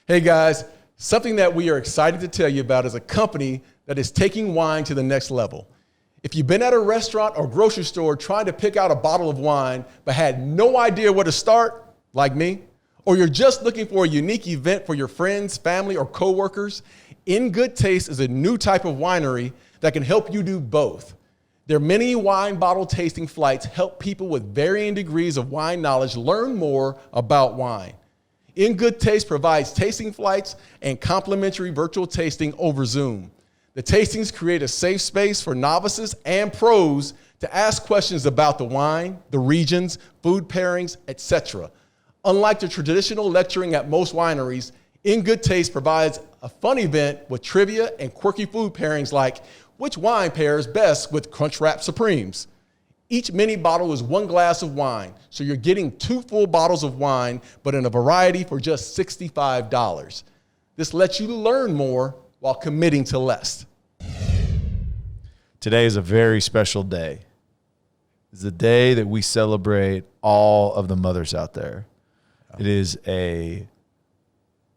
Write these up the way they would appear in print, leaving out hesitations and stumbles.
Hey guys, something that we are excited to tell you about is a company that is taking wine to the next level. If you've been at a restaurant or grocery store trying to pick out a bottle of wine but had no idea where to start, like me, or you're just looking for a unique event for your friends, family, or coworkers, In Good Taste is a new type of winery that can help you do both. Their mini wine bottle tasting flights help people with varying degrees of wine knowledge learn more about wine. In Good Taste provides tasting flights and complimentary virtual tasting over Zoom. The tastings create a safe space for novices and pros to ask questions about the wine, the regions, food pairings, etc. Unlike the traditional lecturing at most wineries, In Good Taste provides a fun event with trivia and quirky food pairings like which wine pairs best with Crunchwrap Supremes. Each mini bottle is one glass of wine, so you're getting 2 full bottles of wine, but in a variety for just $65. This lets you learn more while committing to less. Today is a very special day. It's the day that we celebrate all of the mothers out there. It is a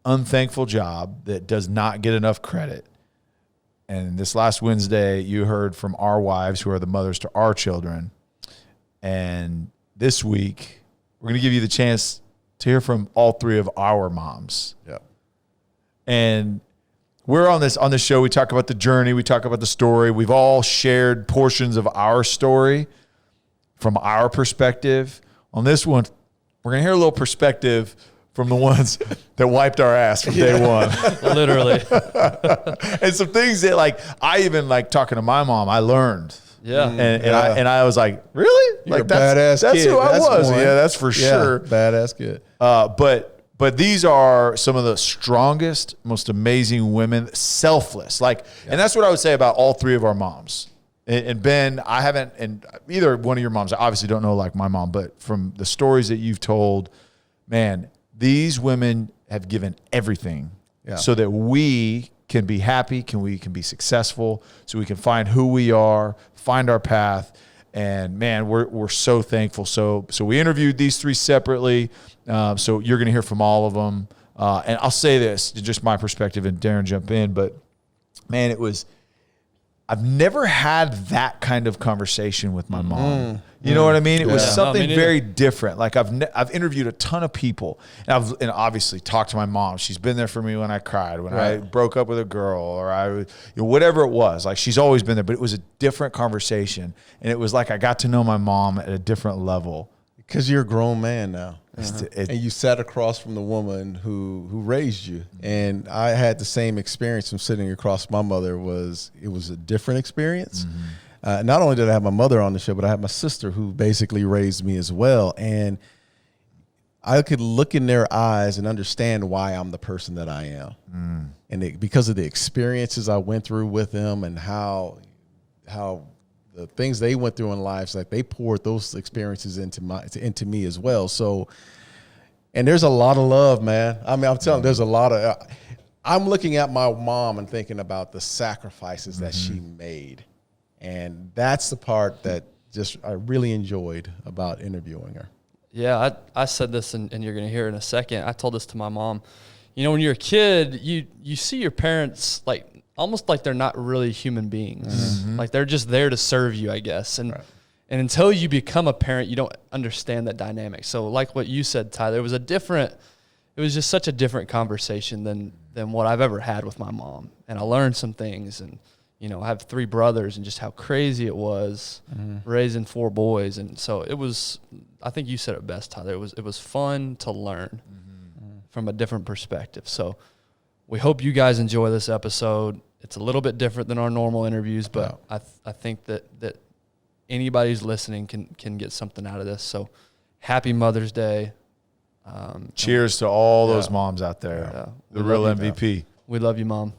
unthankful job that does not get enough credit. And this last Wednesday, you heard from our wives who are the mothers to our children. And this week, we're going to give you the chance to hear from all 3 of our moms. Yeah. And we're on this show. We talk about the journey. We talk about the story. We've all shared portions of our story from our perspective. On this one, we're going to hear a little perspective from the ones that wiped our ass from day one. Literally. And some things that, like, I even, like, talking to my mom, I learned. Yeah. And I was like, really? You're like, a badass that's kid. who I That's was. one. Yeah, that's for sure. Badass kid. But these are some of the strongest, most amazing women, selfless. And that's what I would say about all 3 of our moms. And Ben, I haven't, and either one of your moms, I obviously don't know like my mom, but from the stories that you've told, man, these women have given everything so that we can be happy, we can be successful, so we can find who we are, find our path. And man, we're so thankful. So we interviewed these 3 separately. So you're going to hear from all of them. And I'll say this, just my perspective, and Darren jump in. But man, I've never had that kind of conversation with my mom. You know what I mean? It was something very different. Like I've interviewed a ton of people, and obviously talked to my mom. She's been there for me when I cried, when I broke up with a girl, or whatever it was. Like she's always been there, but it was a different conversation, and it was like I got to know my mom at a different level. Because you're a grown man now. And you sat across from the woman who raised you. And I had the same experience from sitting across my mother. It was a different experience. Not only did I have my mother on the show, but I had my sister who basically raised me as well. And I could look in their eyes and understand why I'm the person that I am. And because of the experiences I went through with them and how the things they went through in lives, like they poured those experiences into me as well. So, and there's a lot of love, man. I mean, I'm telling you, there's a lot of, I'm looking at my mom and thinking about the sacrifices that she made. And that's the part that I really enjoyed about interviewing her. Yeah, I said this, and you're going to hear in a second. I told this to my mom. You know, when you're a kid, you see your parents like, almost like they're not really human beings. Like they're just there to serve you, I guess. And until you become a parent, you don't understand that dynamic. So like what you said, Tyler, it was just such a different conversation than what I've ever had with my mom. And I learned some things, and, you know, I have 3 brothers, and just how crazy it was raising 4 boys. And so it was, I think you said it best, Tyler. It was fun to learn from a different perspective. So we hope you guys enjoy this episode. It's a little bit different than our normal interviews, but I think that anybody who's listening can get something out of this. So happy Mother's Day. Cheers to all those moms out there. The real MVP. We love you, Mom.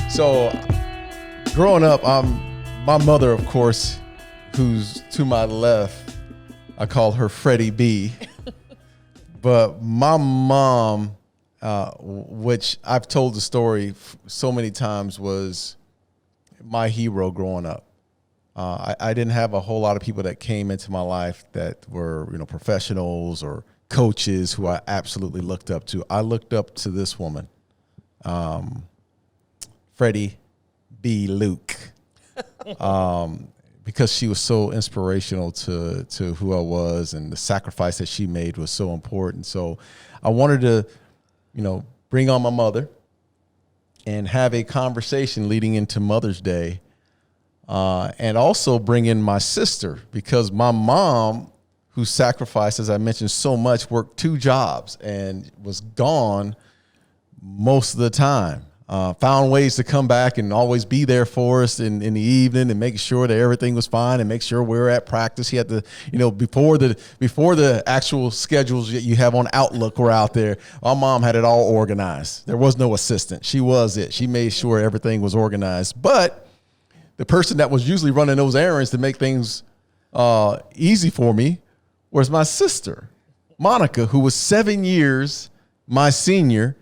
So growing up, my mother, of course, who's to my left, I call her Freddie B. But my mom, which I've told the story so many times, was my hero growing up. I didn't have a whole lot of people that came into my life that were, professionals or coaches who I absolutely looked up to. I looked up to this woman, Freddie B. Luke, because she was so inspirational to who I was, and the sacrifice that she made was so important. So I wanted to, bring on my mother and have a conversation leading into Mother's Day, and also bring in my sister, because my mom, who sacrificed, as I mentioned, so much, worked 2 jobs and was gone most of the time. Found ways to come back and always be there for us in the evening and make sure that everything was fine and make sure we were at practice. He had to, before the actual schedules that you have on Outlook were out there, our mom had it all organized. There was no assistant. She was it. She made sure everything was organized. But the person that was usually running those errands to make things easy for me was my sister, Monica, who was 7 years my senior,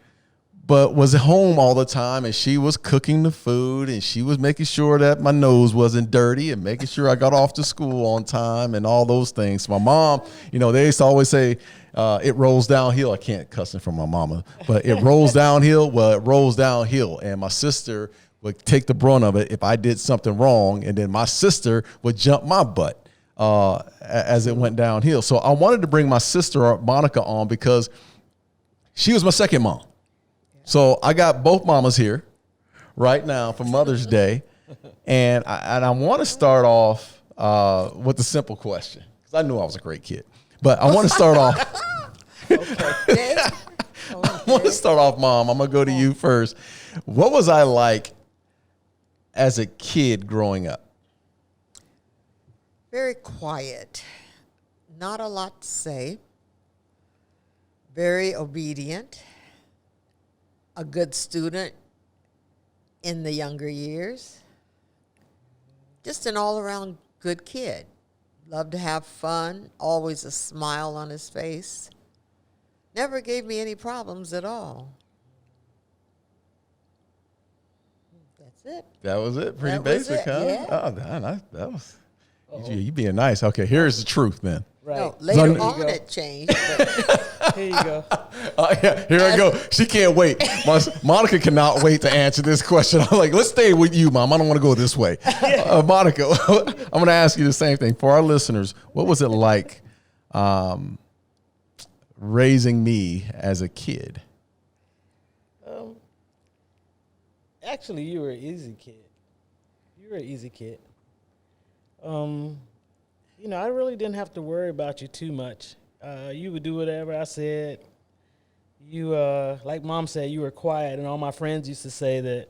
but was at home all the time, and she was cooking the food, and she was making sure that my nose wasn't dirty and making sure I got off to school on time and all those things. My mom, they used to always say, it rolls downhill. I can't cuss in from my mama, but it rolls downhill. Well, it rolls downhill. And my sister would take the brunt of it if I did something wrong, and then my sister would jump my butt as it went downhill. So I wanted to bring my sister, Monica, on because she was my second mom. So I got both mamas here right now for Mother's Day, and I want to start off with a simple question, because I knew I was a great kid. But I want to start off. I want to start off, Mom. I'm gonna go to you first. What was I like as a kid growing up? Very quiet, not a lot to say. Very obedient. A good student in the younger years. Just an all-around good kid. Loved to have fun, always a smile on his face. Never gave me any problems at all. That's it. That was it? Pretty That was basic, it, huh? yeah. Oh, that was, you being nice. Okay, here's the truth then. Right. No, later So- on it changed. But Here you go. Yeah, here I go. She can't wait. Monica cannot wait to answer this question. I'm like, let's stay with you, Mom. I don't want to go this way. Monica, I'm going to ask you the same thing. For our listeners, what was it like raising me as a kid? Actually, you were an easy kid. You were an easy kid. I really didn't have to worry about you too much. You would do whatever I said. You, like Mom said, you were quiet, and all my friends used to say that,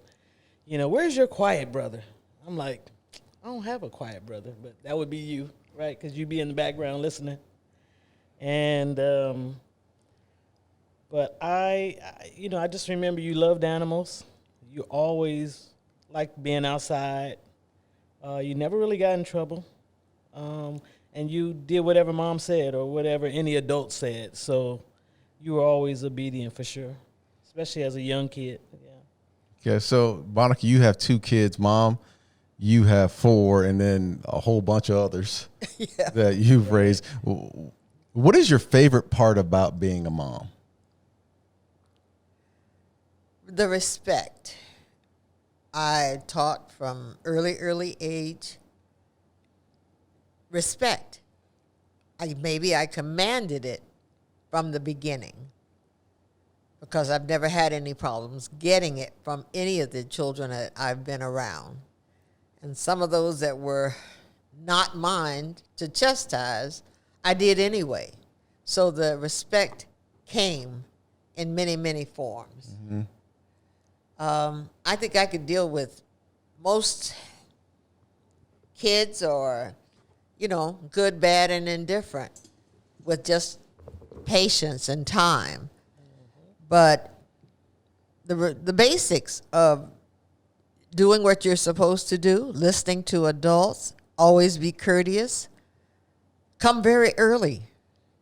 where's your quiet brother? I'm like, I don't have a quiet brother, but that would be you, right? Because you'd be in the background listening. And, but I just remember you loved animals. You always liked being outside. You never really got in trouble. And you did whatever Mom said or whatever any adult said. So you were always obedient for sure, especially as a young kid. Yeah. Okay, so Monica, you have 2 kids. Mom, you have 4, and then a whole bunch of others that you've raised. What is your favorite part about being a mom? the respect. I taught from early age respect. Maybe I commanded it from the beginning because I've never had any problems getting it from any of the children that I've been around. And some of those that were not mine to chastise, I did anyway. So the respect came in many, many forms. Mm-hmm. I think I could deal with most kids or, good, bad, and indifferent with just patience and time. But the basics of doing what you're supposed to do, listening to adults, always be courteous, come very early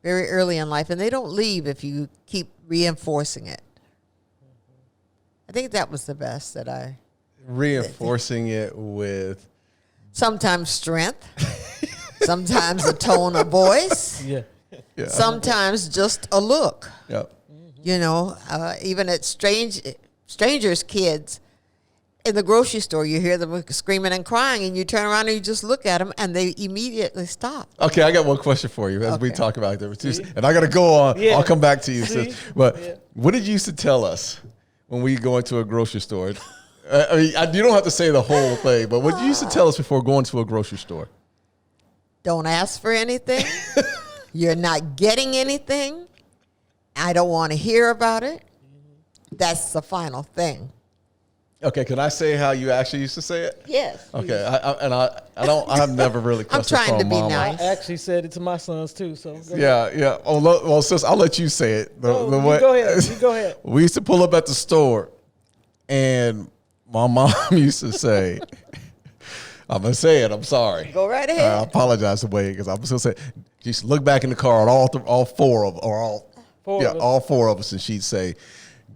in life. And they don't leave if you keep reinforcing it. I think that was the best that I. Reinforcing it with Sometimes strength, sometimes a tone of voice, Yeah. sometimes just a look. Yep. You know, even at strangers' kids in the grocery store, you hear them screaming and crying, and you turn around and you just look at them, and they immediately stop. Okay, I got one question for you as we Okay. talk about it. And I got to go on. Yeah. I'll come back to you, See? sis. But Yeah. what did you used to tell us when we go into a grocery store? I mean, you don't have to say the whole thing, but what did you used to tell us before going to a grocery store? Don't ask for anything. You're not getting anything. I don't want to hear about it. That's the final thing. Okay, can I say how you actually used to say it? Yes. Okay, I've never really I'm cussed in trying front to of be mama. nice. I actually said it to my sons too. So go ahead. Yeah. Oh, well, sis, I'll let you say it. No, you go ahead. You go ahead. We used to pull up at the store, and my mom used to say, "I'm gonna say it. I'm sorry. Go right I ahead. apologize the way because I was gonna say, just look back in the car at all four of us, and she'd say,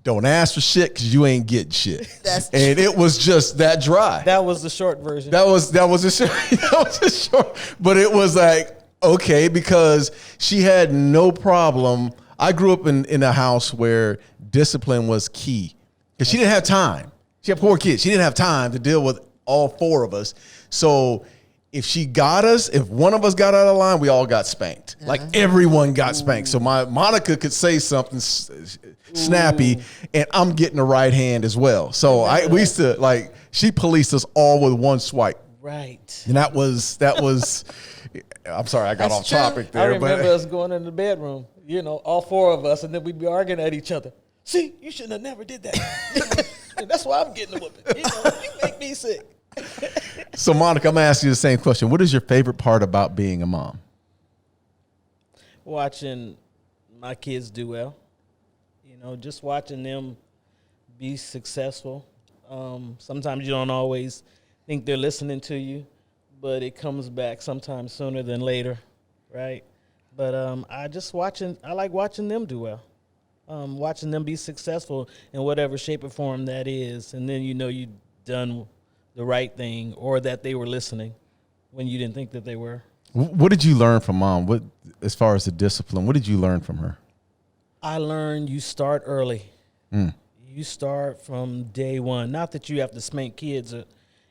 "Don't ask for shit because you ain't getting shit." And it was just that dry. That was the short version. That was a short, that was a short, but it was like, okay, because she had no problem. I grew up in a house where discipline was key because she didn't have time. She had 4 kids. She didn't have time to deal with all 4 of us. So if one of us got out of line, we all got spanked. Like everyone got spanked. So Monica could say something snappy, and I'm getting the right hand as well. So we used to she policed us all with one swipe. Right. And that was. I'm sorry, I got That's off true. topic I there, remember but us going in the bedroom, all 4 of us, and then we'd be arguing at each other. See, you shouldn't have never did that. And that's why I'm getting a whooping. You make me sick. so Monica, I'm gonna ask you the same question. What is your favorite part about being a mom? Watching my kids do well. Just watching them be successful. Sometimes you don't always think they're listening to you, but it comes back sometimes sooner than later, right? But I like watching them do well. Watching them be successful in whatever shape or form that is. And then you've done the right thing, or that they were listening when you didn't think that they were. What did you learn from mom? As far as the discipline, what did you learn from her? I learned you start early. You start from day one. Not that you have to spank kids or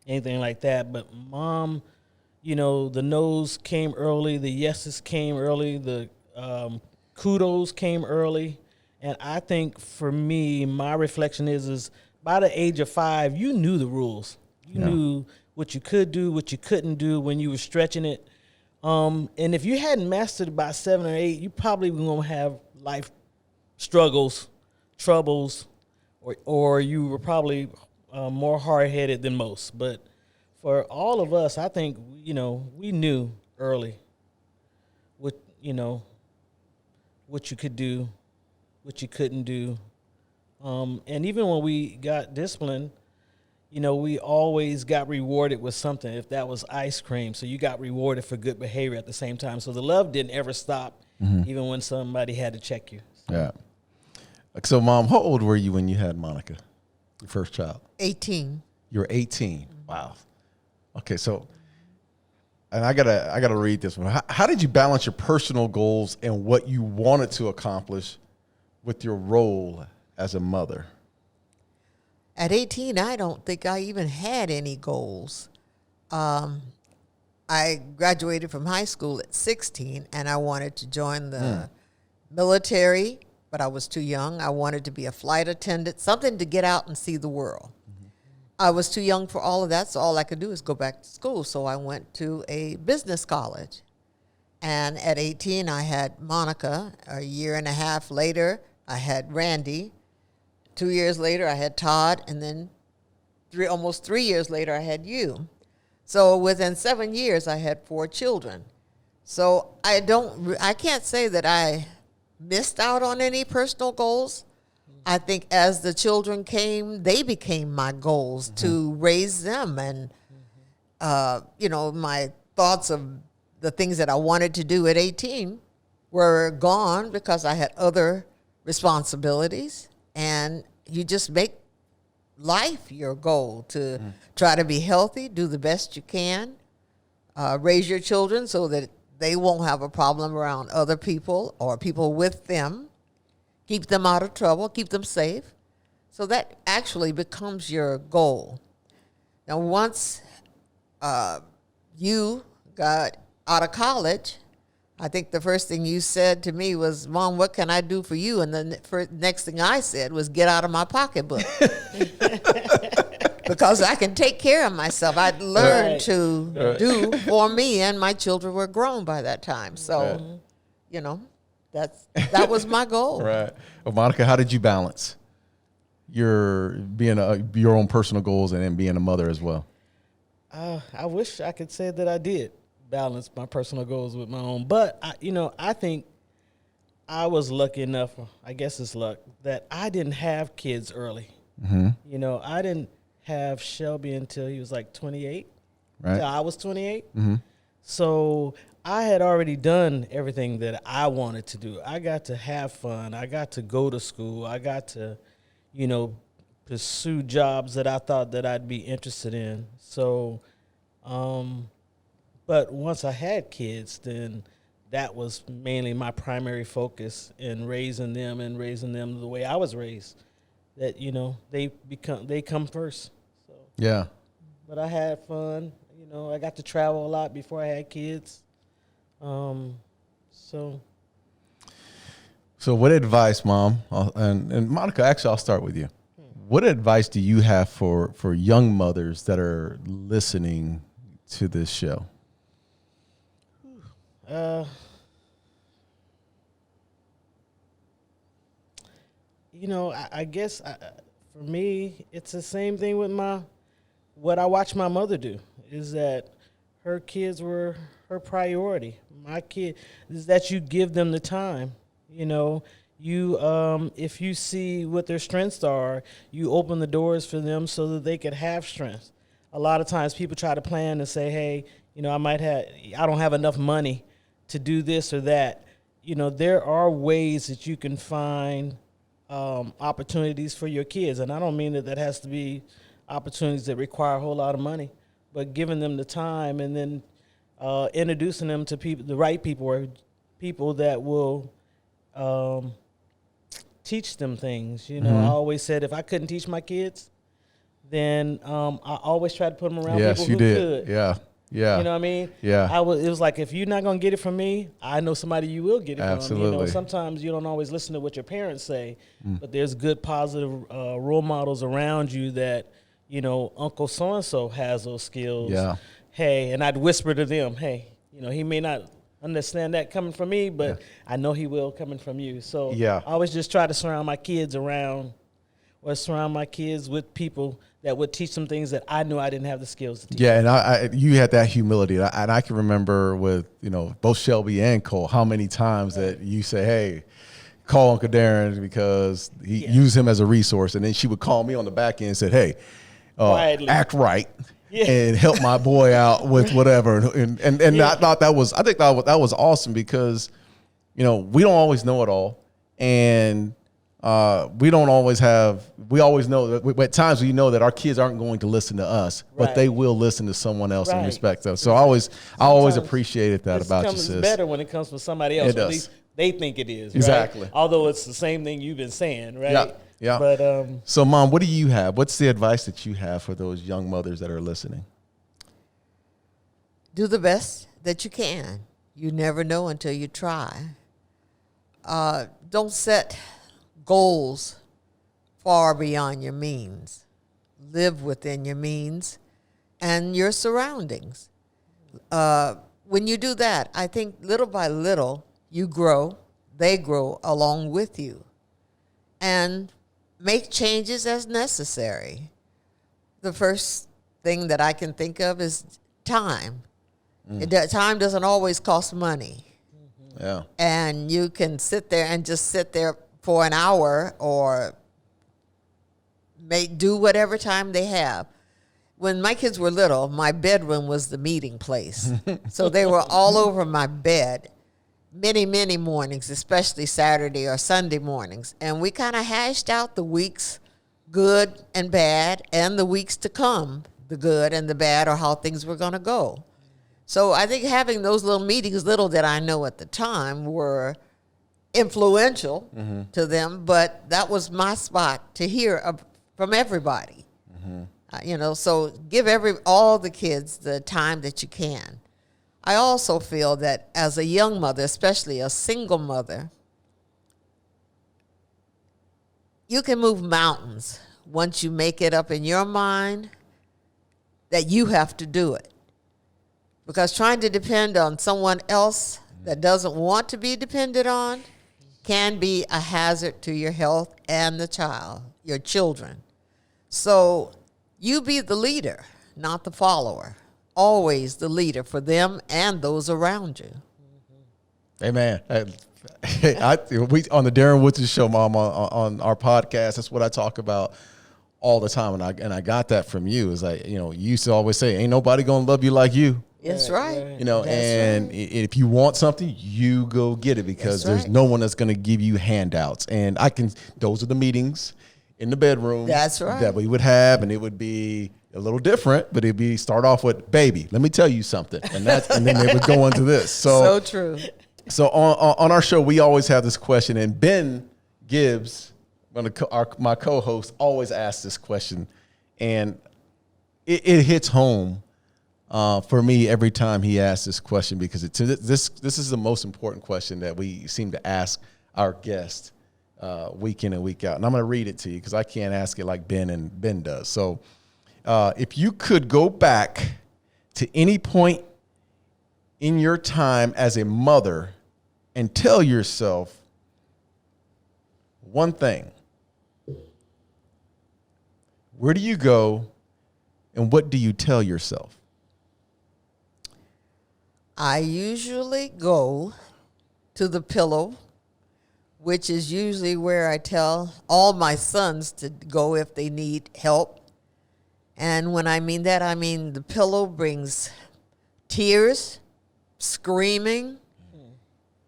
anything like that, but mom, the no's came early, the yeses came early, the kudos came early. And I think for me, my reflection is by the age of 5, you knew the rules. You knew what you could do, what you couldn't do when you were stretching it. And if you hadn't mastered it by 7 or 8, you probably were going to have life struggles, troubles, or you were probably more hard-headed than most. But for all of us, I think, we knew early what you could do, what you couldn't do. And even when we got disciplined, we always got rewarded with something. If that was ice cream, so you got rewarded for good behavior at the same time. So the love didn't ever stop, even when somebody had to check you. Yeah. So, Mom, how old were you when you had Monica, your first child? 18. You were 18. Wow. Okay, so, and I gotta read this one. How did you balance your personal goals and what you wanted to accomplish with your role as a mother? At 18, I don't think I even had any goals. I graduated from high school at 16, and I wanted to join the military, but I was too young. I wanted to be a flight attendant, something to get out and see the world. I was too young for all of that, so all I could do is go back to school. So I went to a business college. And at 18, I had Monica. A year and a half later, I had Randy. 2 years later, I had Todd. And then almost 3 years later, I had you. So within 7 years, I had 4 children. So I can't say that I missed out on any personal goals. I think as the children came, they became my goals to raise them. And, my thoughts of the things that I wanted to do at 18 were gone because I had other responsibilities. And you just make life your goal to try to be healthy, do the best you can, raise your children so that they won't have a problem around other people or people with them, keep them out of trouble, keep them safe. So that actually becomes your goal. Now, once you got out of college, I think the first thing you said to me was, Mom, what can I do for you? And the next thing I said was, get out of my pocketbook. Because I can take care of myself. I'd learned to do for me, and my children were grown by that time. So, you know, that was my goal. Right. Well, Monica, how did you balance your own personal goals and then being a mother as well? I wish I could say that I did balance my personal goals with my own. But, I think I was lucky enough, I guess it's luck, that I didn't have kids early. Mm-hmm. I didn't have Shelby until he was like 28. Right. Until I was 28. Mm-hmm. So I had already done everything that I wanted to do. I got to have fun. I got to go to school. I got to, pursue jobs that I thought that I'd be interested in. So, but once I had kids, then that was mainly my primary focus in raising them the way I was raised. That, they come first. So yeah. But I had fun. I got to travel a lot before I had kids. So what advice, Mom, and Monica, actually, I'll start with you. What advice do you have for young mothers that are listening to this show? I guess for me, it's the same thing with what I watched my mother do, is that her kids were her priority. My kid is that you give them the time. If you see what their strengths are, you open the doors for them so that they could have strengths. A lot of times people try to plan and say, hey, I don't have enough money to do this or that. There are ways that you can find opportunities for your kids. And I don't mean that has to be opportunities that require a whole lot of money, but giving them the time and then introducing them to the right people or people that will teach them things. I always said if I couldn't teach my kids, then I always tried to put them around people who could. Yeah. Yeah. You know what I mean? Yeah. It was like, if you're not going to get it from me, I know somebody you will get it Absolutely. from. Sometimes you don't always listen to what your parents say, but there's good, positive role models around you that, Uncle so-and-so has those skills. Yeah. Hey, and I'd whisper to them, hey, he may not understand that coming from me, but I know he will coming from you. So I always just try to surround my kids with people that would teach them things that I knew I didn't have the skills to teach. Yeah, and you had that humility. And I can remember with, both Shelby and Cole, how many times that you say, hey, call Uncle Darren because he use him as a resource. And then she would call me on the back end and said, hey, act right. Yeah. And help my boy out with whatever. And I thought that was awesome because, we don't always know it all. And we always know that at times we know that our kids aren't going to listen to us, but they will listen to someone else and respect us. So I always appreciated that about you, sis. It's better when it comes from somebody else. It does. At least they think it is. Exactly. Right? Although it's the same thing you've been saying, right? Yeah. Yeah. But so, Mom, what do you have? What's the advice that you have for those young mothers that are listening? Do the best that you can. You never know until you try. Don't set goals far beyond your means. Live within your means and your surroundings. When you do that, I think little by little, you grow, they grow along with you. And make changes as necessary. The first thing that I can think of is time. Time doesn't always cost money. Yeah. And you can sit there for an hour or do whatever time they have. When my kids were little, my bedroom was the meeting place. So they were all over my bed many, many mornings, especially Saturday or Sunday mornings. And we kind of hashed out the week's good and bad, and the weeks to come, the good and the bad, or how things were going to go. So I think having those little meetings, little did I know at the time, were influential to them, but that was my spot to hear from everybody. So give all the kids the time that you can. I also feel that as a young mother, especially a single mother, you can move mountains once you make it up in your mind that you have to do it. Because trying to depend on someone else that doesn't want to be depended on can be a hazard to your health and your children. So you be the leader, not the follower. Always the leader for them and those around you. Amen. We on the Darren Woodson show, Mom, on our podcast, that's what I talk about all the time, and I got that from you. Is like, you used to always say, "Ain't nobody gonna love you like you." That's right. If you want something, you go get it, because there's no one that's gonna give you handouts. And those are the meetings in the bedroom. That's right. That we would have, and it would be a little different, but it'd be start off with, "Baby, let me tell you something," and then they would go into this. So true. So on our show, we always have this question, and Ben Gibbs, my co-host, always asks this question, and it hits home for me every time he asks this question, because this is the most important question that we seem to ask our guests week in and week out. And I'm going to read it to you because I can't ask it like Ben does. So if you could go back to any point in your time as a mother and tell yourself one thing, where do you go and what do you tell yourself? I usually go to the pillow, which is usually where I tell all my sons to go if they need help. And when I mean that, I mean the pillow brings tears, screaming,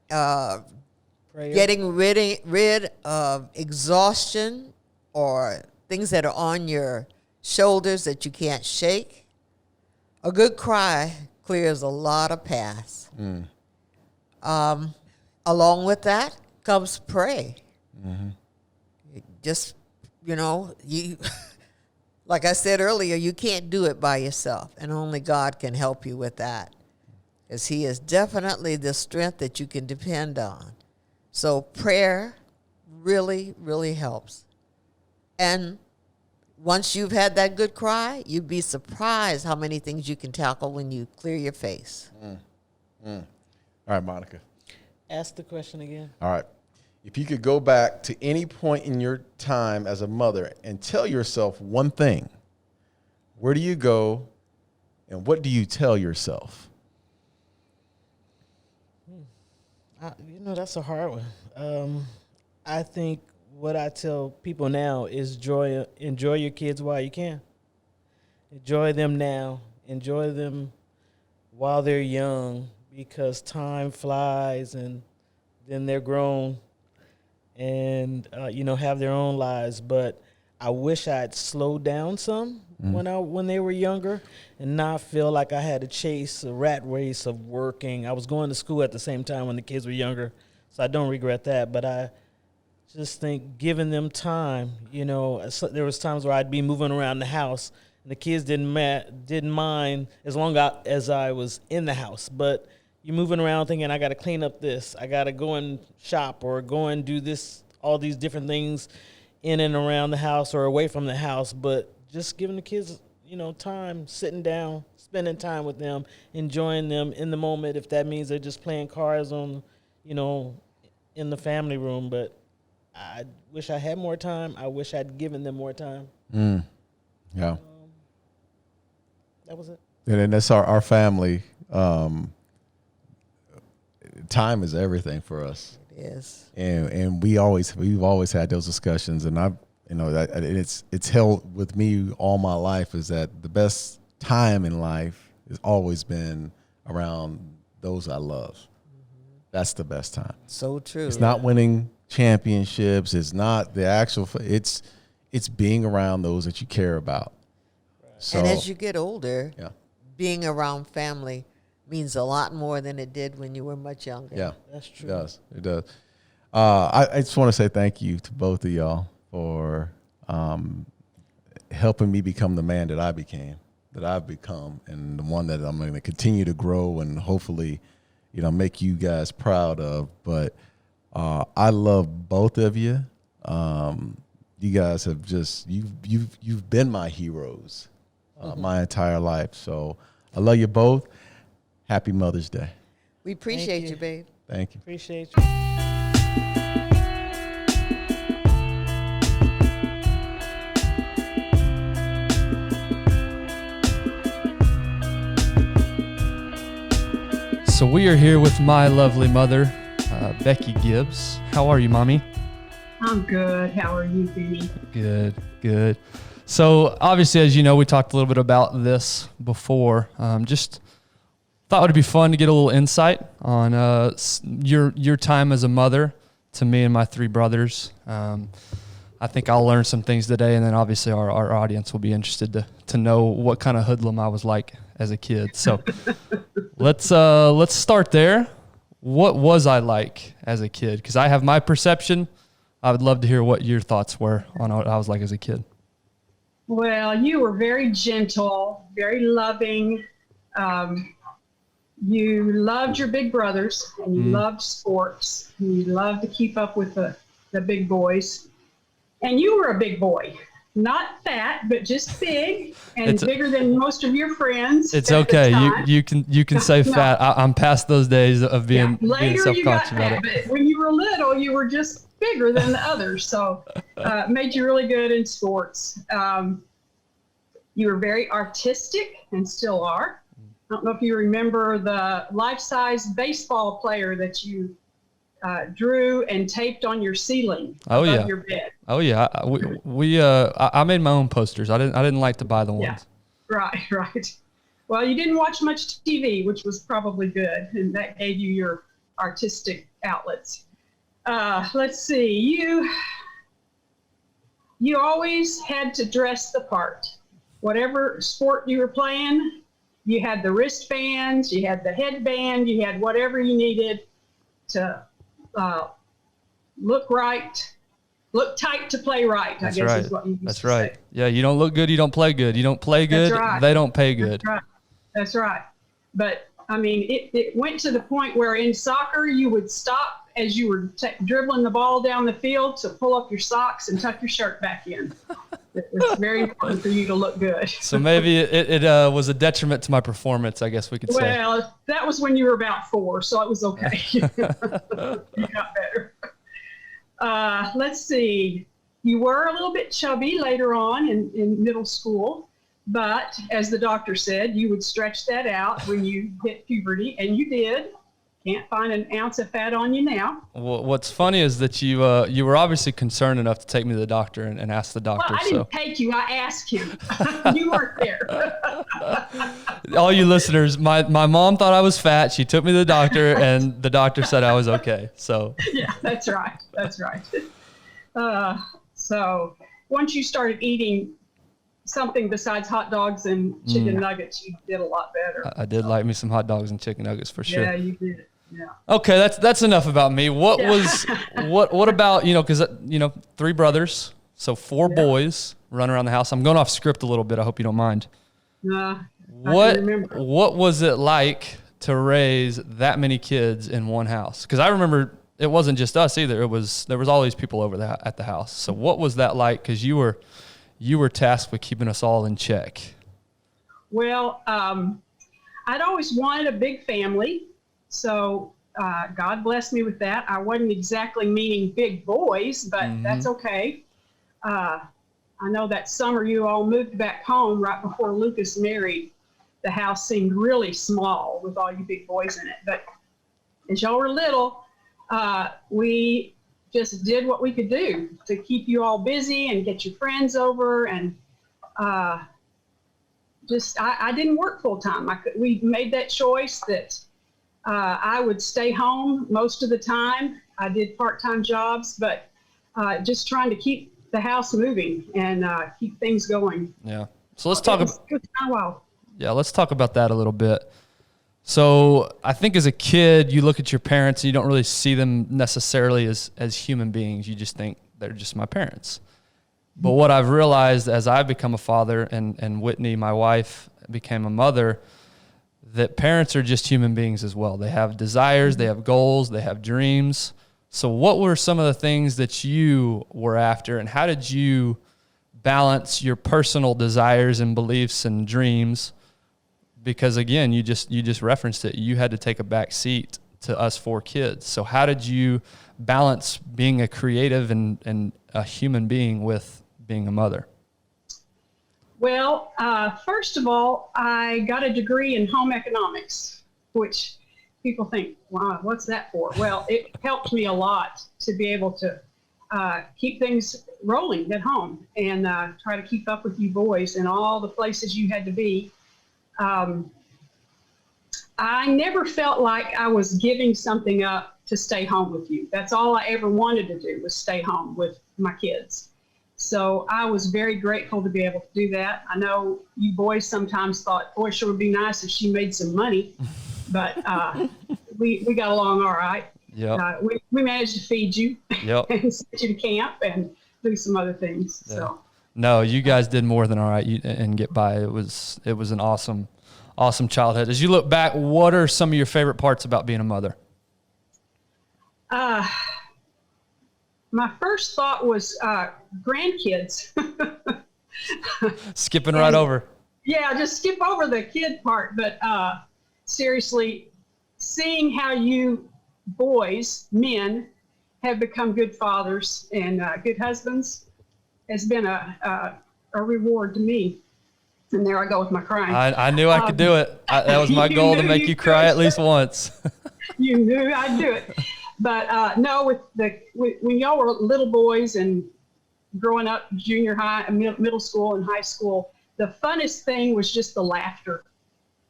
getting rid of exhaustion or things that are on your shoulders that you can't shake. A good cry clears a lot of paths. Along with that comes pray. Just, you, like I said earlier, you can't do it by yourself, and only God can help you with that, because He is definitely the strength that you can depend on. So prayer really, really helps. And once you've had that good cry, you'd be surprised how many things you can tackle when you clear your face. All right, Monica. Ask the question again. All right. If you could go back to any point in your time as a mother and tell yourself one thing, where do you go and what do you tell yourself? That's a hard one. I think what I tell people now is enjoy your kids while you can. Enjoy them now. Enjoy them while they're young, because time flies and then they're grown and, have their own lives. But I wish I'd slowed down some when they were younger and not feel like I had to chase a rat race of working. I was going to school at the same time when the kids were younger, so I don't regret that. But I just think giving them time, there was times where I'd be moving around the house and the kids didn't mind as long as I was in the house. But you're moving around thinking, I got to clean up this, I got to go and shop or go and do this, all these different things in and around the house or away from the house. But just giving the kids, time, sitting down, spending time with them, enjoying them in the moment, if that means they're just playing cards on, in the family room. But I wish I had more time. I wish I'd given them more time. Yeah. That was it. And then that's our family. Time is everything for us. It is. And we've always had those discussions, and it's held with me all my life, is that the best time in life has always been around those I love. That's the best time. So true. It's not winning championships. It's not the actual. It's it's being around those that you care about. So, And as you get older, yeah, being around family means a lot more than it did when you were much younger. yeah, That's true. it does. It does. I just want to say thank you to both of y'all for helping me become the man that I've become, and the one that I'm going to continue to grow and hopefully, make you guys proud of. But I love both of you. You guys have you've been my heroes my entire life. So I love you both. Happy Mother's Day. We appreciate you. you, babe. Thank you. Appreciate you. So we are here with my lovely mother, Becky Gibbs. How are you, Mommy? I'm good. How are you, Benny? Good, good. So obviously, as you know, we talked a little bit about this before. Just thought it would be fun to get a little insight on your time as a mother to me and my three brothers. I think I'll learn some things today, and then obviously our audience will be interested to know what kind of hoodlum I was like as a kid. So let's start there. What was I like as a kid? Because I have my perception. I would love to hear what your thoughts were on what I was like as a kid. Well, you were very gentle, very loving. You loved your big brothers, and you loved sports. And you loved to keep up with the big boys. And you were a big boy. Not fat, but just big and bigger than most of your friends. It's at the okay. time. You can say No. fat. I'm past those days of being Later self-conscious you got about fat, it. but when you were little, you were just bigger than the others. So made you really good in sports. You were very artistic and still are. I don't know if you remember the life-size baseball player that you drew and taped on your ceiling above your bed. Oh yeah. I made my own posters. I didn't like to buy the ones. Yeah. Right. Well, you didn't watch much TV, which was probably good, and that gave you your artistic outlets. Let's see. You always had to dress the part. Whatever sport you were playing, you had the wristbands, you had the headband, you had whatever you needed to look tight to play right. That's I guess right. is what you used That's to right. say. Yeah, you don't look good, you don't play good. You don't play good, right. they don't pay good. That's right. But I mean, it went to the point where in soccer you would stop as you were dribbling the ball down the field to pull up your socks and tuck your shirt back in. It's very important for you to look good. So maybe it was a detriment to my performance, I guess we could say. Well, that was when you were about 4, so it was okay. You got better. Let's see. You were a little bit chubby later on in middle school, but as the doctor said, you would stretch that out when you hit puberty, and you did. Can't find an ounce of fat on you now. Well, what's funny is that you were obviously concerned enough to take me to the doctor and ask the doctor. Well, I didn't take you. I asked him. You weren't there. All you listeners, my mom thought I was fat. She took me to the doctor, and the doctor said I was okay. So Yeah, that's right. That's right. So once you started eating something besides hot dogs and chicken nuggets, you did a lot better. I did like me some hot dogs and chicken nuggets for sure. Yeah, you did. Yeah. Okay, that's enough about me. What about, because 3 brothers, so 4 boys run around the house. I'm going off script a little bit. I hope you don't mind. I What can remember. what was it like to raise that many kids in one house? Because I remember it wasn't just us either. There was all these people over at the house. So what was that like? Because you were tasked with keeping us all in check. Well, I'd always wanted a big family. So God blessed me with that. I wasn't exactly meaning big boys, but that's okay. I know that summer you all moved back home right before Lucas married. The house seemed really small with all you big boys in it. But as y'all were little, we just did what we could do to keep you all busy and get your friends over. And I didn't work full time. We made that choice that I would stay home most of the time. I did part-time jobs, but just trying to keep the house moving and keep things going. Yeah. So let's talk about. It was kind of wild. Yeah, let's talk about that a little bit. So I think as a kid, you look at your parents and you don't really see them necessarily as human beings. You just think they're just my parents. But what I've realized as I've become a father and Whitney, my wife, became a mother, that parents are just human beings as well. They have desires, they have goals, they have dreams. So what were some of the things that you were after, and how did you balance your personal desires and beliefs and dreams? Because again, you just referenced it. You had to take a back seat to us 4 kids. So how did you balance being a creative and a human being with being a mother? Well, first of all, I got a degree in home economics, which people think, wow, what's that for? Well, it helped me a lot to be able to keep things rolling at home and try to keep up with you boys in all the places you had to be. I never felt like I was giving something up to stay home with you. That's all I ever wanted to do, was stay home with my kids. So I was very grateful to be able to do that. I know you boys sometimes thought, boy, sure would be nice if she made some money, but we got along all right. Yep. We managed to feed you Yep. and send you to camp and do some other things. Yeah. So No, you guys did more than all right and get by. It was an awesome childhood. As you look back, what are some of your favorite parts about being a mother? my first thought was grandkids. Skipping right over. Yeah, just skip over the kid part. But seriously, seeing how you boys, men, have become good fathers and good husbands has been a reward to me. And there I go with my crying. I knew I could do it. That was my goal, to make you cry at least once. You knew I'd do it. But no, when y'all were little boys and growing up, junior high, middle school and high school, the funnest thing was just the laughter.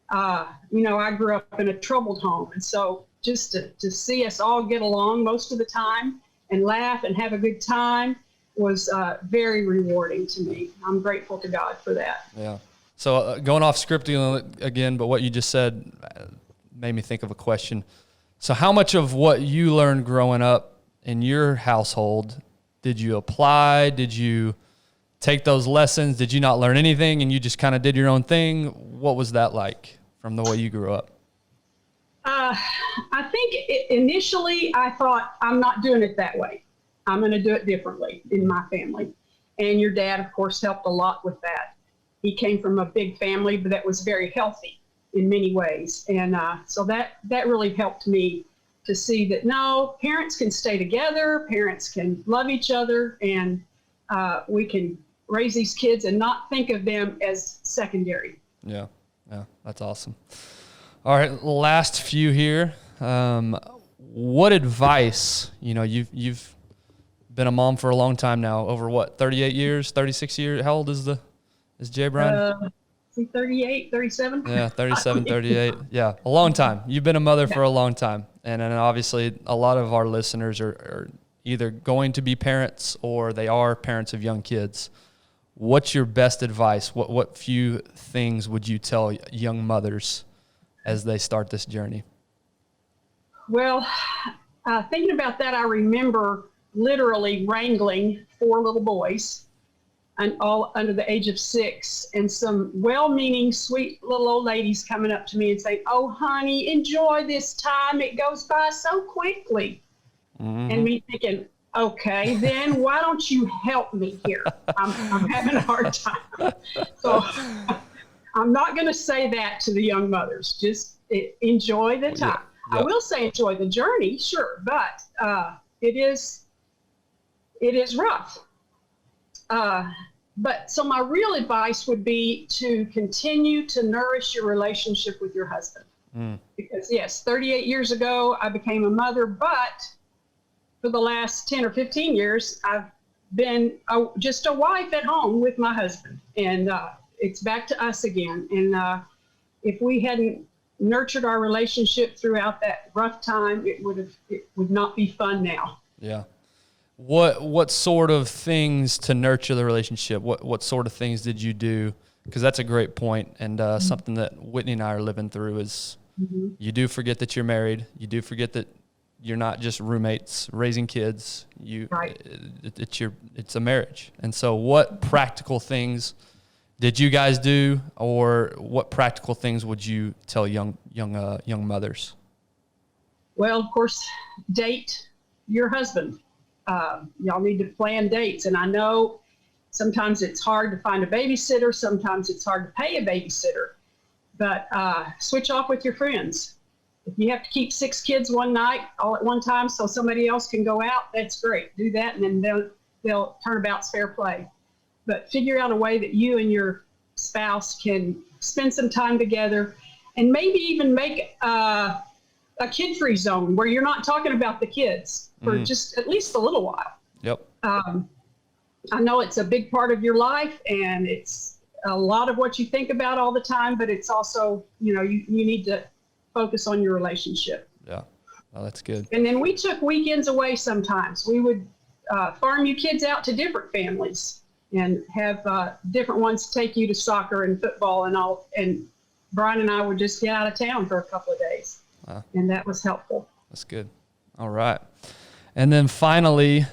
I grew up in a troubled home. And so just to see us all get along most of the time and laugh and have a good time was very rewarding to me. I'm grateful to God for that. Yeah. So going off scripting again, but what you just said made me think of a question. So how much of what you learned growing up in your household did you apply? Did you take those lessons? Did you not learn anything and you just kind of did your own thing? What was that like from the way you grew up? I think initially I thought, I'm not doing it that way. I'm going to do it differently in my family. And your dad, of course, helped a lot with that. He came from a big family, but that was very healthy in many ways. And so that really helped me to see that, no, parents can stay together, parents can love each other, and we can raise these kids and not think of them as secondary. Yeah, that's awesome. All right, last few here. What advice, you've been a mom for a long time now, over what, 38 years, 36 years? How old is Jay Brian? 38, 37? Yeah, 37, 38. Yeah, a long time. You've been a mother for a long time. And obviously a lot of our listeners are either going to be parents or they are parents of young kids. What's your best advice? What few things would you tell young mothers as they start this journey? Well, thinking about that, I remember literally wrangling 4 little boys, and all under the age of 6, and some well-meaning, sweet little old ladies coming up to me and saying, "Oh, honey, enjoy this time. It goes by so quickly." Mm-hmm. And me thinking, okay, then why don't you help me here? I'm having a hard time. So I'm not going to say that to the young mothers. Just enjoy the time. Yeah. I will say enjoy the journey, sure, but it is rough. But so my real advice would be to continue to nourish your relationship with your husband. Because yes, 38 years ago, I became a mother, but for the last 10 or 15 years, I've been just a wife at home with my husband, and it's back to us again. And if we hadn't nurtured our relationship throughout that rough time, it would not be fun now. Yeah. what sort of things to nurture the relationship? What sort of things did you do? Because that's a great point, and something that Whitney and I are living through is you do forget that you're married. You do forget that you're not just roommates raising kids. It's a marriage. And so what practical things did you guys do, or what practical things would you tell young mothers? Well, of course, date your husband. Y'all need to plan dates. And I know sometimes it's hard to find a babysitter. Sometimes it's hard to pay a babysitter. But switch off with your friends. If you have to keep 6 kids one night all at one time so somebody else can go out, that's great. Do that, and then they'll turnabout's fair play. But figure out a way that you and your spouse can spend some time together, and maybe even make a kid-free zone where you're not talking about the kids for just at least a little while. Yep. I know it's a big part of your life, and it's a lot of what you think about all the time, but it's also, you need to focus on your relationship. Yeah. Oh, that's good. And then we took weekends away sometimes. We would farm you kids out to different families and have different ones take you to soccer and football and all. And Brian and I would just get out of town for a couple of days. Wow. And that was helpful. That's good. All right. And then finally,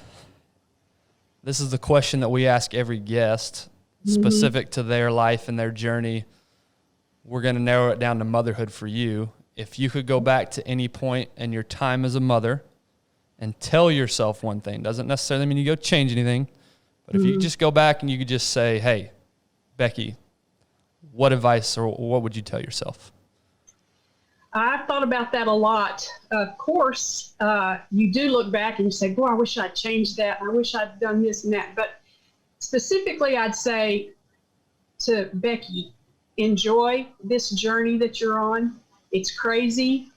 this is the question that we ask every guest, specific to their life and their journey. We're going to narrow it down to motherhood for you. If you could go back to any point in your time as a mother and tell yourself one thing, doesn't necessarily mean you go change anything, but if you just go back and you could just say, hey, Becky, what advice or what would you tell yourself? I've thought about that a lot. Of course, you do look back and you say, boy, I wish I'd changed that. I wish I'd done this and that. But specifically, I'd say to Becky, enjoy this journey that you're on. It's crazy,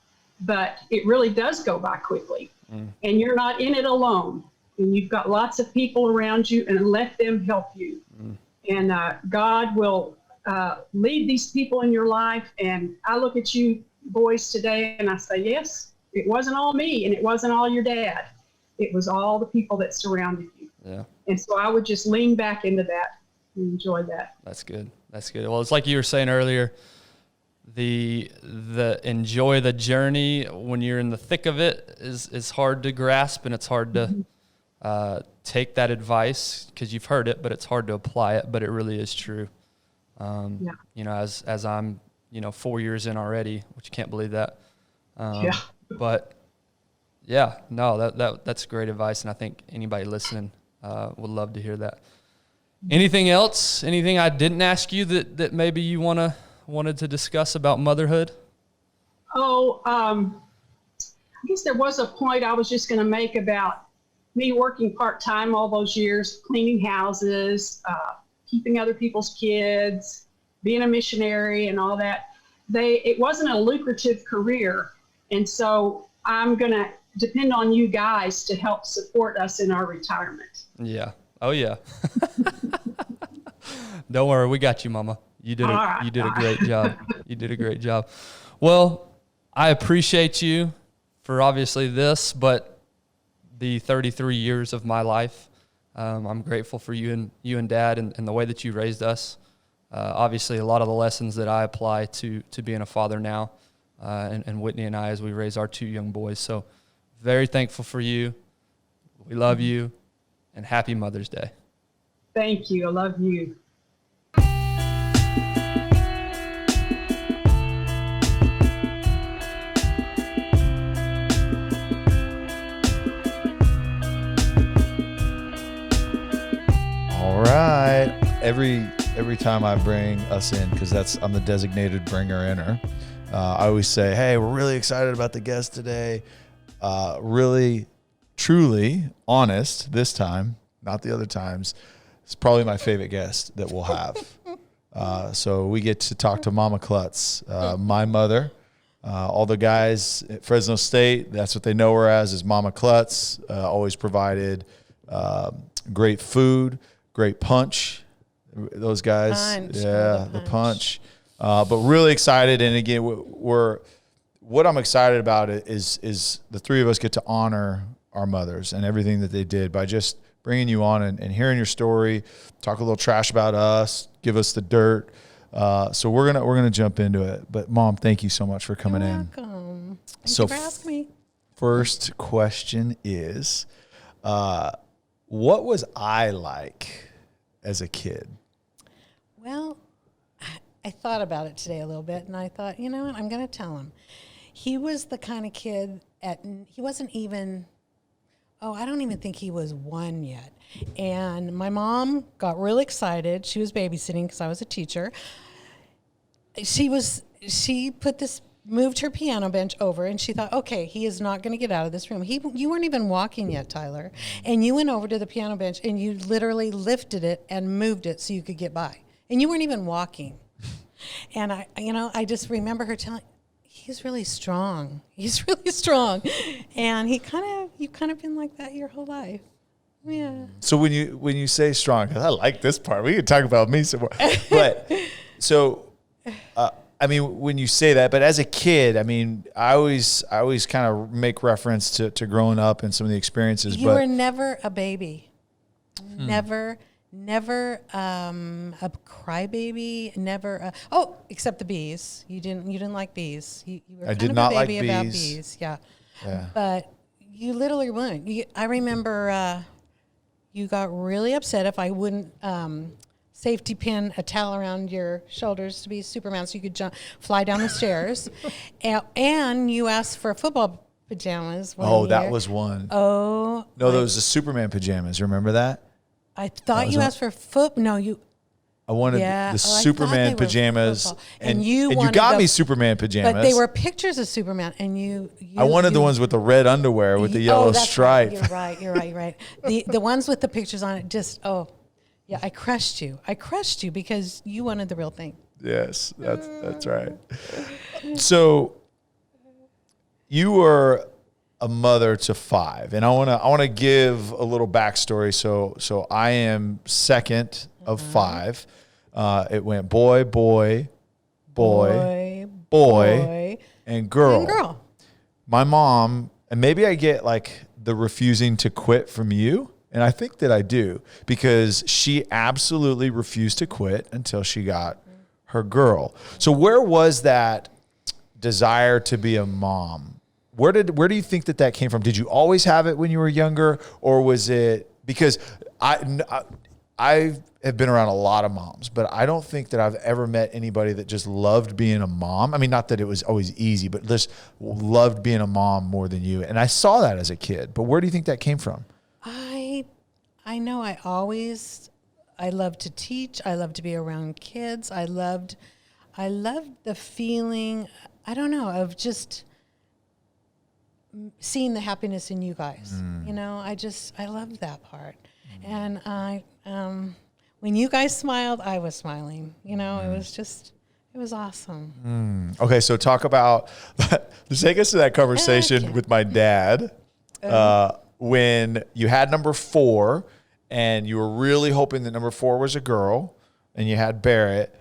but it really does go by quickly. And you're not in it alone. And you've got lots of people around you, and let them help you. And God will lead these people in your life. And I look at you boys today and I say, yes, it wasn't all me and it wasn't all your dad. It was all the people that surrounded you. Yeah. And so I would just lean back into that and enjoy that. That's good. That's good. Well, it's like you were saying earlier, the enjoy the journey when you're in the thick of it is hard to grasp, and it's hard to take that advice because you've heard it, but it's hard to apply it, but it really is true. As I'm 4 years in already, which you can't believe that. But yeah, no, that's great advice. And I think anybody listening would love to hear that. Anything else? Anything I didn't ask you that maybe you wanted to discuss about motherhood? I guess there was a point I was just going to make about me working part-time all those years, cleaning houses, keeping other people's kids, being a missionary and all that. It wasn't a lucrative career. And so I'm going to depend on you guys to help support us in our retirement. Yeah. Oh, yeah. Don't worry. We got you, Mama. You did a great job. You did a great job. Well, I appreciate you for obviously this, but the 33 years of my life. I'm grateful for you and Dad and the way that you raised us. Obviously, a lot of the lessons that I apply to being a father now, and Whitney and I as we raise our 2 young boys. So very thankful for you. We love you, and happy Mother's Day. Thank you. I love you. All right. Every time I bring us in, because I'm the designated bringer-inner, I always say, hey, we're really excited about the guest today. Really, truly honest this time, not the other times. It's probably my favorite guest that we'll have. So we get to talk to Mama Klutz, my mother. All the guys at Fresno State, that's what they know her as, is Mama Klutz. Always provided great food, great punch. Those guys, the punch. But really excited, and again, what I'm excited about is the 3 of us get to honor our mothers and everything that they did by just bringing you on and hearing your story, talk a little trash about us, give us the dirt. So we're gonna jump into it. But Mom, thank you so much for coming You're in. welcome. Thank So you for asking me. First question is, what was I like as a kid? Well, I thought about it today a little bit, and I thought, you know what, I'm going to tell him. He was the kind of kid he wasn't even, I don't even think he was 1 yet. And my mom got real excited. She was babysitting because I was a teacher. She moved her piano bench over, and she thought, okay, he is not going to get out of this room. You weren't even walking yet, Tyler. And you went over to the piano bench, and you literally lifted it and moved it so you could get by. And you weren't even walking. And I just remember her telling, he's really strong. He's really strong. And you've kind of been like that your whole life. Yeah. So when you say strong, 'cause I like this part, we can talk about me some more. But so, I mean, when you say that, but as a kid, I mean, I always kind of make reference to growing up and some of the experiences. You were never a baby. Never a crybaby. Never. Except the bees. You didn't like bees. You were kind did of not a like baby about bees. bees. Yeah. But you literally weren't. I remember you got really upset if I wouldn't safety pin a towel around your shoulders to be Superman so you could fly down the stairs. And you asked for football pajamas. That was one. Oh. No, those the Superman pajamas. Remember that? I thought you asked for I wanted the Superman pajamas, and you got me Superman pajamas. But they were pictures of Superman, and you I wanted the ones with the red underwear with the yellow stripe. Right. You're right. The ones with the pictures on it, yeah, I crushed you. Because you wanted the real thing. Yes, that's right. So you were a mother to 5, and I want to give a little backstory. So I am second of 5. It went boy, and girl. My mom, and maybe I get like the refusing to quit from you, and I think that I do, because she absolutely refused to quit until she got her girl. So where was that desire to be a mom? Where do you think that came from? Did you always have it when you were younger, or was it because I have been around a lot of moms, but I don't think that I've ever met anybody that just loved being a mom. I mean, not that it was always easy, but just loved being a mom more than you. And I saw that as a kid. But where do you think that came from? I know I loved to teach. I loved to be around kids. I loved the feeling, I don't know, of just seeing the happiness in you guys. You know, I loved that part. And when you guys smiled, I was smiling. You know, it was awesome. Okay, so talk about, take us to that conversation with my dad when you had number 4 and you were really hoping that number 4 was a girl and you had Barrett.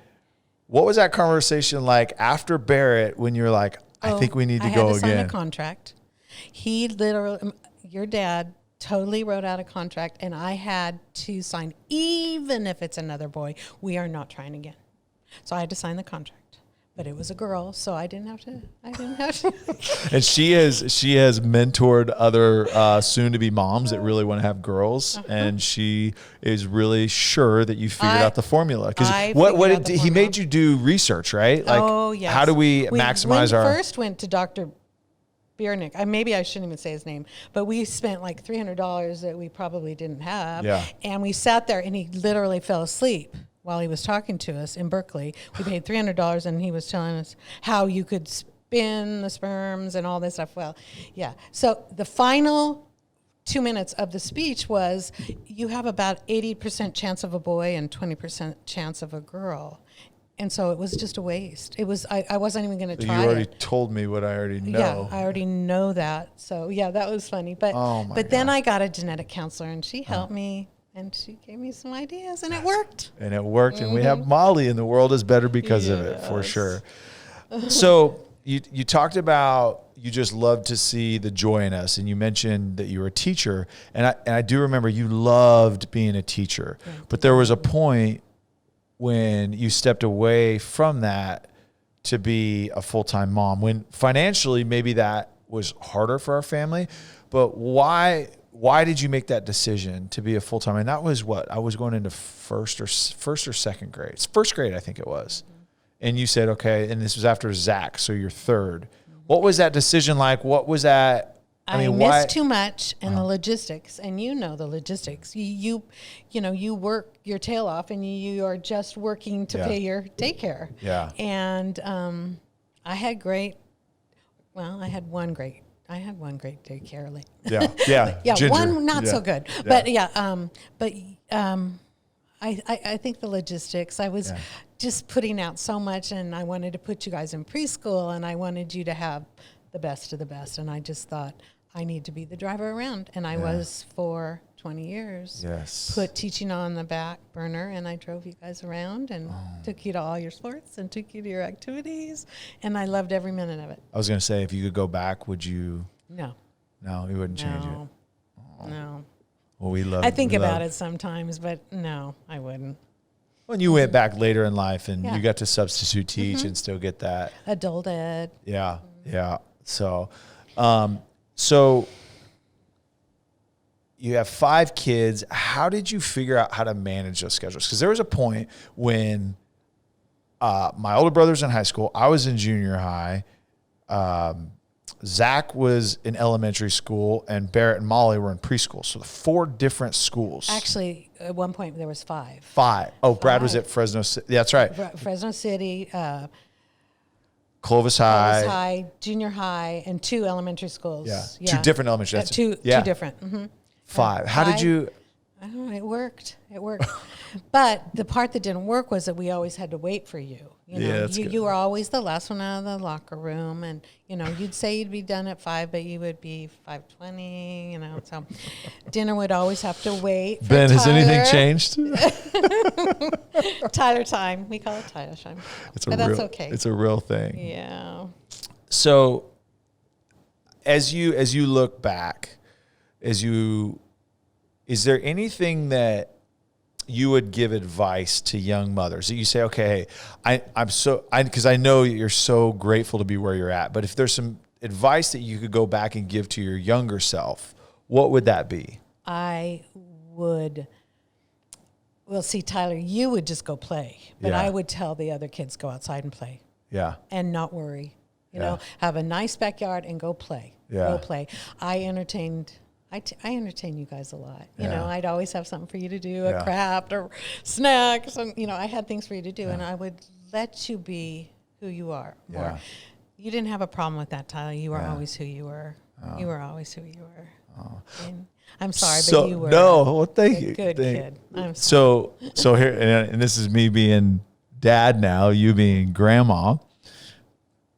What was that conversation like after Barrett when you're like, I think we need to go again? I had to sign a contract. He literally, your dad totally wrote out a contract, and I had to sign, even if it's another boy, we are not trying again. So I had to sign the contract. But it was a girl, so I didn't have to. And she has mentored other soon-to-be moms that really want to have girls, and she is really sure that you figured out the formula. Because he made you do research, right? Like, yes. How do we maximize our? We first went to Dr. Biernick. Maybe I shouldn't even say his name, but we spent like $300 that we probably didn't have. Yeah. And we sat there, and he literally fell asleep while he was talking to us in Berkeley. We paid $300, and he was telling us how you could spin the sperms and all this stuff. Well, yeah. So the final 2 minutes of the speech was, you have about 80% chance of a boy and 20% chance of a girl. And so it was just a waste. It was. I wasn't even going to try it. You already told me what I already know. Yeah, I already know that. So yeah, that was funny. But then I got a genetic counselor, and she helped me, and she gave me some ideas, and it worked. And we have Molly, and the world is better because of it, for sure. So you talked about you just love to see the joy in us, and you mentioned that you were a teacher, and I do remember you loved being a teacher, but there was a point when you stepped away from that to be a full-time mom, when financially maybe that was harder for our family, but why did you make that decision to be a full-time? And that was what I was going into first or second grade. It's first grade, I think it was. And you said, okay, and this was after Zach, so you're third. What was that decision like? What was that? I missed too much in the logistics, and you know the logistics. You work your tail off, and you are just working to pay your daycare. Yeah. And I had one great daycare. Like, yeah. Ginger. One not so good, but I think the logistics. I was just putting out so much, and I wanted to put you guys in preschool, and I wanted you to have the best of the best, and I just thought I need to be the driver around, and I was for 20 years. Yes. Put teaching on the back burner, and I drove you guys around and took you to all your sports and took you to your activities, and I loved every minute of it. I was going to say, if you could go back, would you? No, you wouldn't change it. No. Well, we love. I think about it sometimes, but no, I wouldn't. When you went back later in life and you got to substitute teach and still get that Adult ed. Yeah. So, so you have 5 kids. How did you figure out how to manage those schedules? Because there was a point when my older brother's in high school, I was in junior high. Zach was in elementary school, and Barrett and Molly were in preschool. So 4 different schools. Actually, at one point there was 5. 5. Oh, Brad was at Fresno City. Yeah, that's right. Fresno City, Clovis High, junior high, and 2 elementary schools. Yeah. 2 different elementary. That's two different. Mm-hmm. 5. How did you? I don't know. It worked. But the part that didn't work was that we always had to wait for you. You were always the last one out of the locker room, and you'd say you'd be done at 5, but you would be 5:20. So dinner would always have to wait. For Ben, has Tyler. anything changed? Tyler time. We call it Tyler time. That's okay. It's a real thing. Yeah. So, as you look back, is there anything that you would give advice to young mothers that you say, okay, because I know you're so grateful to be where you're at, but if there's some advice that you could go back and give to your younger self, what would that be? I would, see, Tyler, you would just go play, but I would tell the other kids, go outside and play. Yeah. And not worry, have a nice backyard and go play. Yeah. Go play. I entertain you guys a lot. I'd always have something for you to do, a craft or snacks. And, I had things for you to do, and I would let you be who you are more. Yeah. You didn't have a problem with that, Tyler. You were always who you were. Oh. You were always who you were. Oh. And I'm sorry, but you were. No, well, thank you. Good kid. I'm sorry. So here, and this is me being dad now, you being grandma.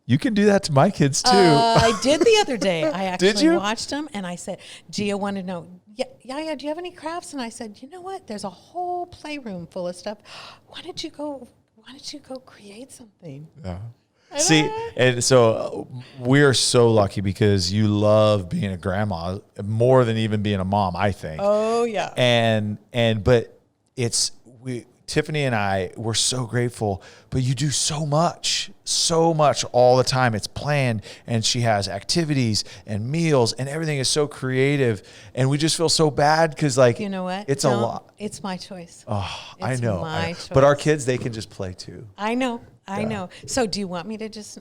You can do that to my kids too. I did the other day. I actually you? watched them, and I said, Gia wanted to know, yeah, do you have any crafts? And I said, you know what? There's a whole playroom full of stuff. Why don't you go create something? Yeah. See, and so we are so lucky because you love being a grandma more than even being a mom, I think. Oh yeah. But Tiffany and I, we're so grateful, but you do so much all the time. It's planned, and she has activities and meals, and everything is so creative. And we just feel so bad because, you know what? It's a lot. It's my choice. Oh, It's I know. my choice. But our kids, they can just play too. I know. So do you want me to just,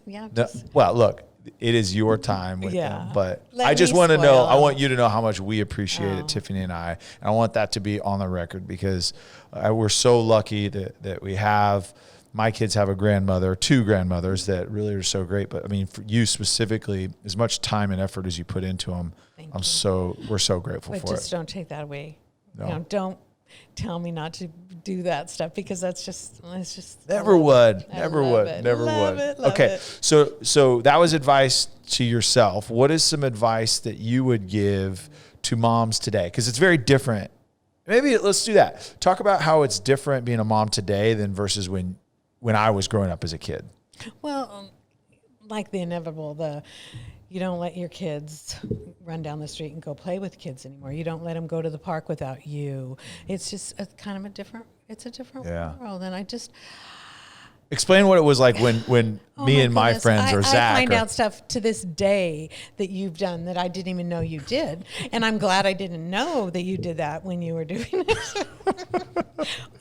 Well, look, it is your time with them, but Let I just me want to know, spoil. I want you to know how much we appreciate it, Tiffany and I. And I want that to be on the record because we're so lucky that we have, my kids have a grandmother, 2 grandmothers that really are so great. But I mean, for you specifically, as much time and effort as you put into them, we're so grateful But for just it. don't take that away. No. Don't tell me not to do that stuff because it's just Never would. Love it. Okay. So that was advice to yourself. What is some advice that you would give to moms today? Because it's very different. Maybe let's do that. Talk about how it's different being a mom today than versus when I was growing up as a kid. Well, like the inevitable, you don't let your kids run down the street and go play with kids anymore. You don't let them go to the park without you. It's just a different world. And I just... Explain what it was like when me and my friends or Zach. I find out stuff to this day that you've done that I didn't even know you did. And I'm glad I didn't know that you did that when you were doing it.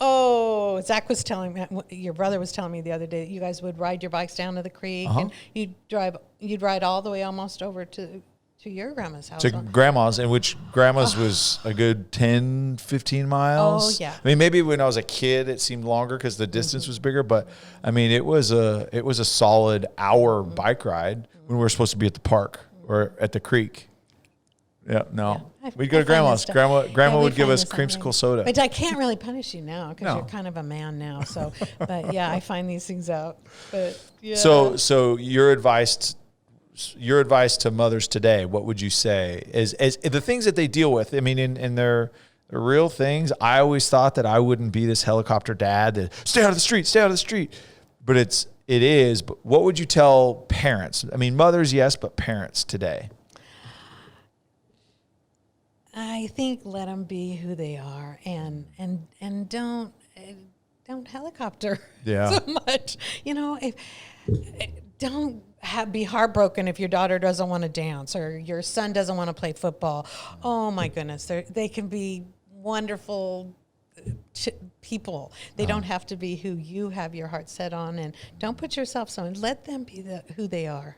Oh, Zach was telling me, your brother was telling me the other day that you guys would ride your bikes down to the creek and you'd ride all the way almost over to your grandma's house. To grandma's, in which grandma's was a good 10, 15 miles. Oh, yeah. I mean, maybe when I was a kid, it seemed longer because the distance was bigger. But I mean, it was a solid hour bike ride when we were supposed to be at the park or at the creek. Yeah, no. Yeah, We'd go to grandma's. Grandma would give us creamsicle soda. But I can't really punish you now because you're kind of a man now. So, but yeah, I find these things out. But yeah. So your advice to mothers today, what would you say is the things that they deal with? I mean, in their real things, I always thought that I wouldn't be this helicopter dad that stay out of the street. But it is. But what would you tell parents? I mean, mothers, yes, but parents today. I think let them be who they are and don't helicopter so much. Don't be heartbroken if your daughter doesn't want to dance or your son doesn't want to play football. Oh my goodness, they can be wonderful people. They don't have to be who you have your heart set on, and don't put yourself so. Let them be who they are.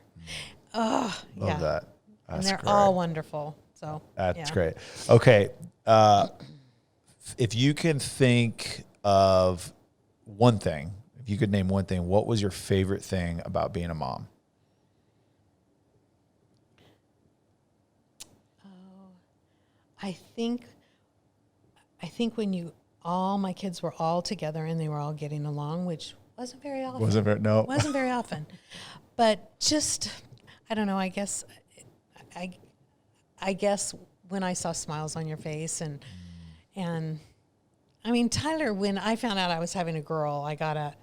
Oh, Love that. And they're all wonderful. So that's great. Okay, if you can think of one thing. If you could name one thing, what was your favorite thing about being a mom? I think when my kids were all together and they were all getting along, which wasn't very often. Wasn't very often. But just, I don't know, I guess when I saw smiles on your face and I mean, Tyler, when I found out I was having a girl, I got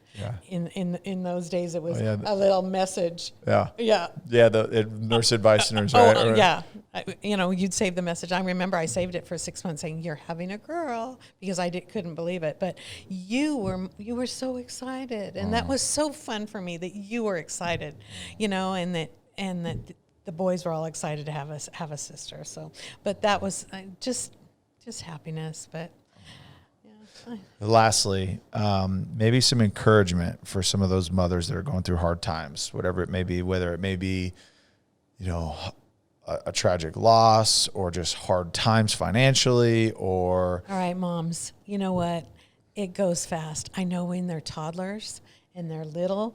in those days, it was a little message. Yeah. Yeah. Yeah. The nurse advice nurse. Yeah. You'd save the message. I remember I saved it for 6 months saying, you're having a girl, because I couldn't believe it. But you were so excited. And that was so fun for me that you were excited, and that the boys were all excited to have a sister. So, but that was just happiness. But lastly, maybe some encouragement for some of those mothers that are going through hard times, whatever it may be, whether it may be, a tragic loss or just hard times financially or. All right, moms, you know what? It goes fast. I know when they're toddlers and they're little,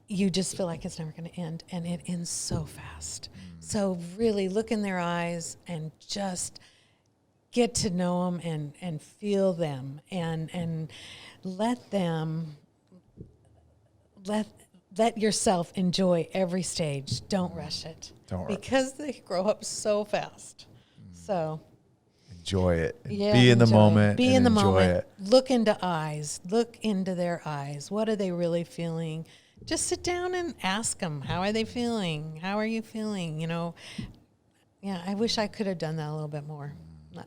you just feel like it's never going to end, and it ends so fast. So really look in their eyes and just get to know them and feel them and let yourself enjoy every stage. Don't rush it. Because they grow up so fast. So enjoy it. Be in the moment. Be in the moment. Look into their eyes. What are they really feeling? Just sit down and ask them, how are they feeling? How are you feeling? I wish I could have done that a little bit more. A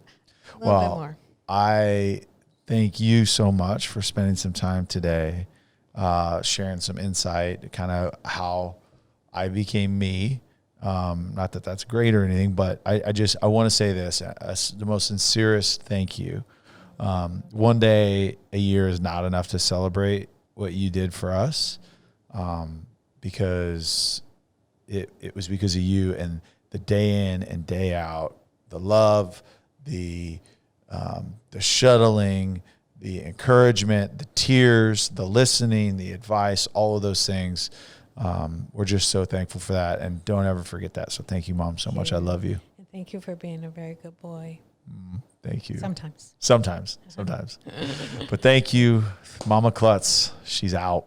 little bit more. I thank you so much for spending some time today, sharing some insight, kind of how I became me. Not that that's great or anything, but I want to say this, the most sincerest thank you. One day a year is not enough to celebrate what you did for us, because it was because of you and the day in and day out, the love, the shuttling, the encouragement, the tears, the listening, the advice, all of those things. We're just so thankful for that, and don't ever forget that. So thank you, Mom, so much. I love you. And thank you for being a very good boy. Thank you. Sometimes. But thank you, Mama Klutz. She's out.